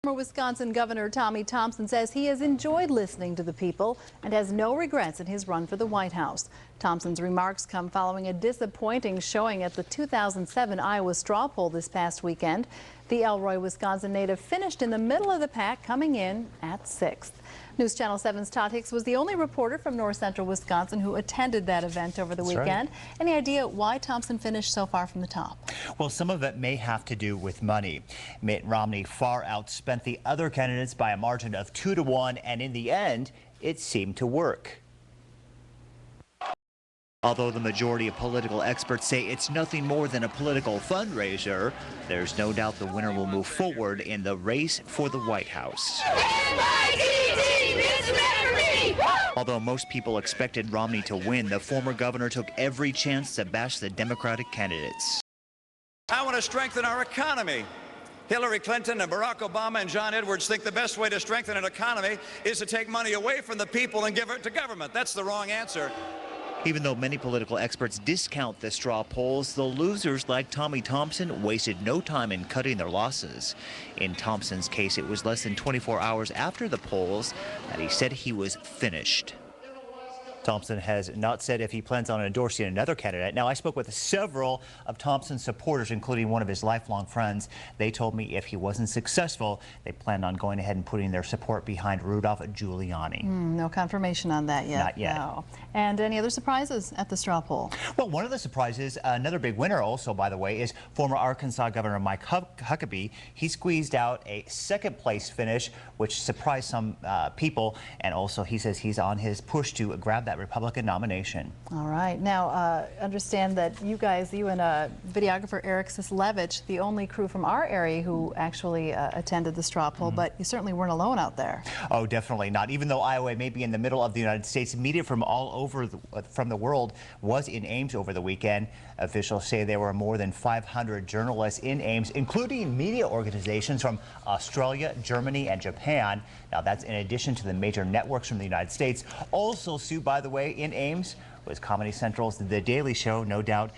Former Wisconsin Governor Tommy Thompson says he has enjoyed listening to the people and has no regrets in his run for the White House. Thompson's remarks come following a disappointing showing at the 2007 Iowa straw poll this past weekend. The Elroy, Wisconsin native finished in the middle of the pack, coming in at 6th. News Channel 7's Todd Hicks was the only reporter from north central Wisconsin who attended that event over the weekend. Right. Any idea why Thompson finished so far from the top? Well, some of it may have to do with money. Mitt Romney far outspent the other candidates by a margin of 2-1, and in the end, it seemed to work. Although the majority of political experts say it's nothing more than a political fundraiser, there's no doubt the winner will move forward in the race for the White House. Although most people expected Romney to win, the former governor took every chance to bash the Democratic candidates. I want to strengthen our economy. Hillary Clinton and Barack Obama and John Edwards think the best way to strengthen an economy is to take money away from the people and give it to government. That's the wrong answer. Even though many political experts discount the straw polls, the losers like Tommy Thompson wasted no time in cutting their losses. In Thompson's case, it was less than 24 hours after the polls that he said he was finished. Thompson has not said if he plans on endorsing another candidate. Now, I spoke with several of Thompson's supporters, including one of his lifelong friends. They told me if he wasn't successful, they planned on going ahead and putting their support behind Rudolph Giuliani. No confirmation on that yet. Not yet. No. And any other surprises at the straw poll? Well, one of the surprises, another big winner also, by the way, is former Arkansas Governor Mike Huckabee. He squeezed out a second-place finish, which surprised some people, and also he says he's on his push to grab that Republican nomination. All right. Now, understand that you guys, you and videographer Eric Sislevich, the only crew from our area who actually attended the straw poll, but you certainly weren't alone out there. Oh, definitely not. Even though Iowa may be in the middle of the United States, media from all over from the world was in Ames over the weekend. Officials say there were more than 500 journalists in Ames, including media organizations from Australia, Germany, and Japan. Now, that's in addition to the major networks from the United States. Also, Sue, by the way, in Ames was Comedy Central's The Daily Show, no doubt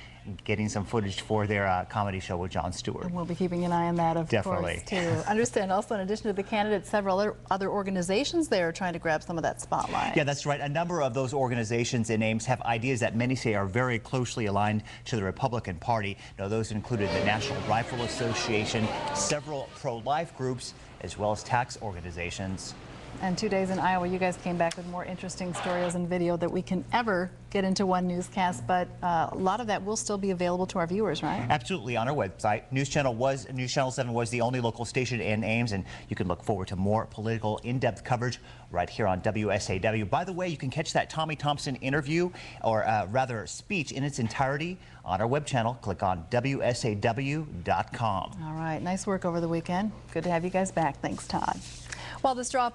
getting some footage for their comedy show with Jon Stewart. And we'll be keeping an eye on that, of course, too. Understand also, in addition to the candidates, several other organizations there are trying to grab some of that spotlight. Yeah, that's right. A number of those organizations in Ames have ideas that many say are very closely aligned to the Republican Party. Now, those included the National Rifle Association, several pro-life groups, as well as tax organizations. And 2 days in Iowa, you guys came back with more interesting stories and video that we can ever get into one newscast, but a lot of that will still be available to our viewers, right? Absolutely, on our website. News Channel 7 was the only local station in Ames, and you can look forward to more political in-depth coverage right here on WSAW. By the way, you can catch that Tommy Thompson interview, or rather speech, in its entirety on our web channel. Click on WSAW.com. All right, nice work over the weekend. Good to have you guys back. Thanks, Todd. While the straw